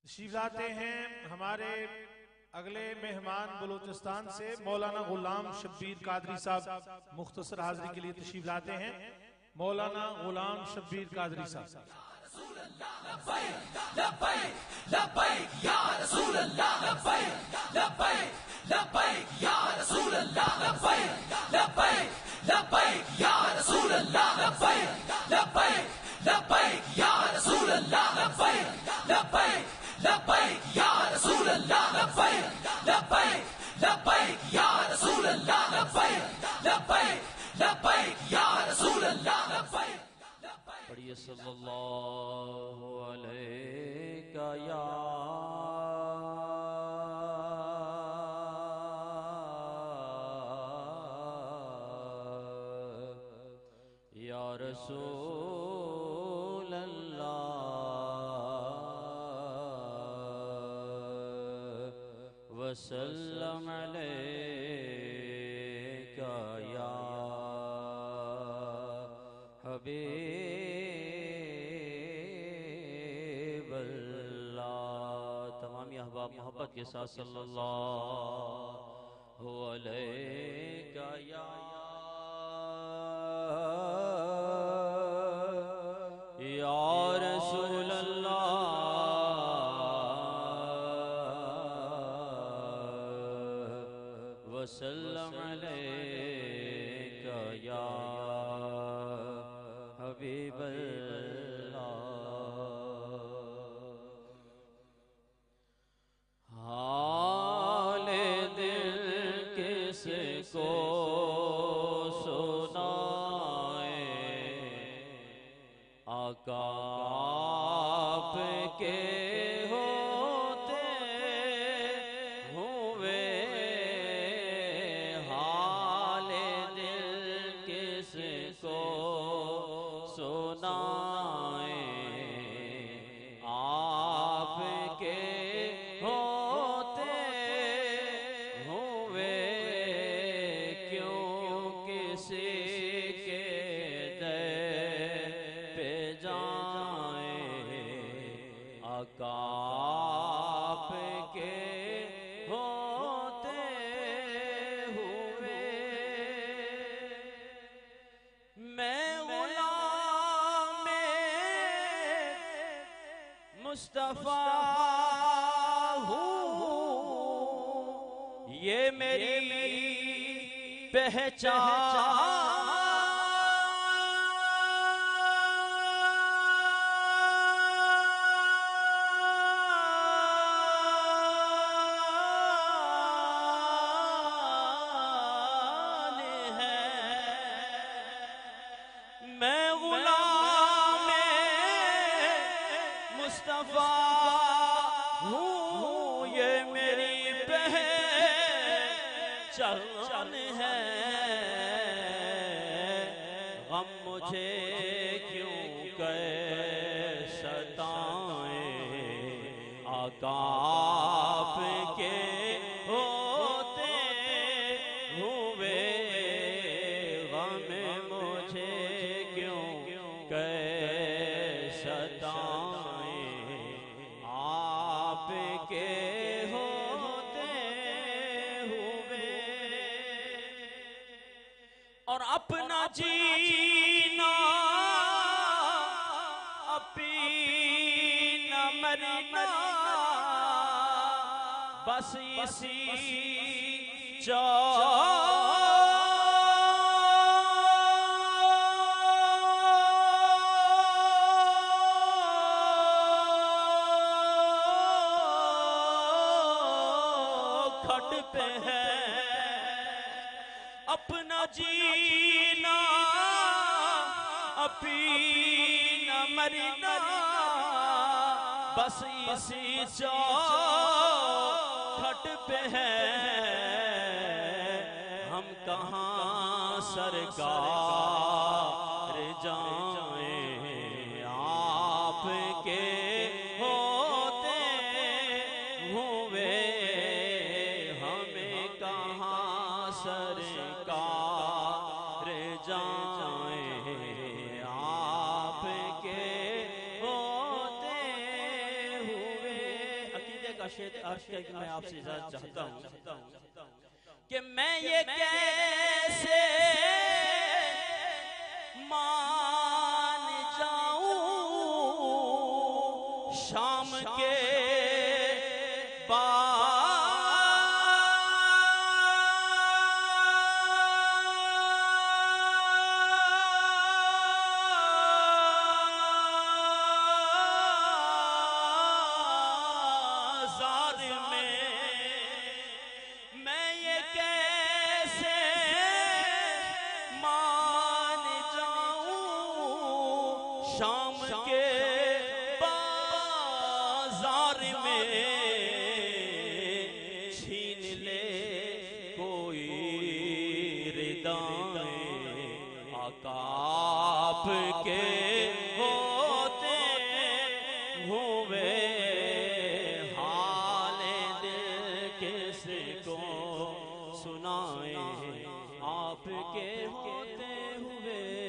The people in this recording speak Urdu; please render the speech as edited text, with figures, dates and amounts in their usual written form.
تشریف لاتے ہیں ہمارے اگلے مہمان بلوچستان سے مولانا غلام شبیر قادری صاحب مختصر حاضری کے لیے تشریف لاتے ہیں۔ مولانا غلام شبیر قادری صاحب۔ لبیک لبیک لبیک یا رسول اللہ، لبیک لبیک لبیک یا رسول اللہ، لبیک لبیک لبیک یا رسول اللہ، لبیک لبیک لبیک یا رسول اللہ، لبیک لبیک لبیک یا رسول اللہ، لبیک لبیک لبیک یا رسول اللہ، لبیک لبیک لبیک یا رسول اللہ، لبیک پڑھیے صلی اللہ علیہ یا رسول اللہ وسلم علیک یا حبیب اللہ۔ تمام احباب محبت کے ساتھ صلی اللہ علیہ یا رسول اللہ وسلم علیک یا حبیب اللہ۔ حال دل کس کو سنائے، آقا آپ کے ہوتے ہوئے، حال دل کس کو سنائے، آپ کے ہوتے ہوئے، کیوں کسی کے در پہ جائیں، آقا آپ کے ہوتے ہوئے، میں غلام مصطفیٰ ہوں، یہ میری پہچان، میں غلام مصطفیٰ ہوں، یہ میری پہچان ہے، غم مجھے کیوں کہ ستائیں، آقا آپ کے ہوتے ہوئے، غم مجھے کیوں کہ ستائیں، آپ کے ہوتے ہوئے، اور اپنا جینا اپنا مرنا بس اسی کھٹ پہ ہے، اپنا جینا اپنا مرنا بس اسی چوکھٹ پہ ہے، ہم کہاں سرکار جائیں، آپ کے ہوتے ہوئے، ہمیں کہاں سرکار جائیں، آپ کے ہوتے ہوئے، کا شعر عرض کر کے میں آپ سے اجازت چاہتا ہوں کہ میں یہ کیسے مان جاؤں شام کے شام کے بازار میں چھین لے کوئی ردائیں آقا آپ کے ہوتے ہوئے حال دل کس کو سنائیں آپ کے ہوتے ہوئے